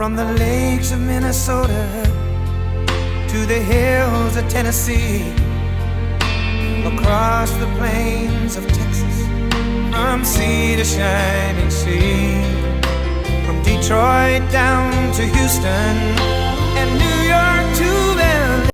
From the lakes of Minnesota to the hills of Tennessee, across the plains of Texas, from sea to shining sea, from Detroit down to Houston,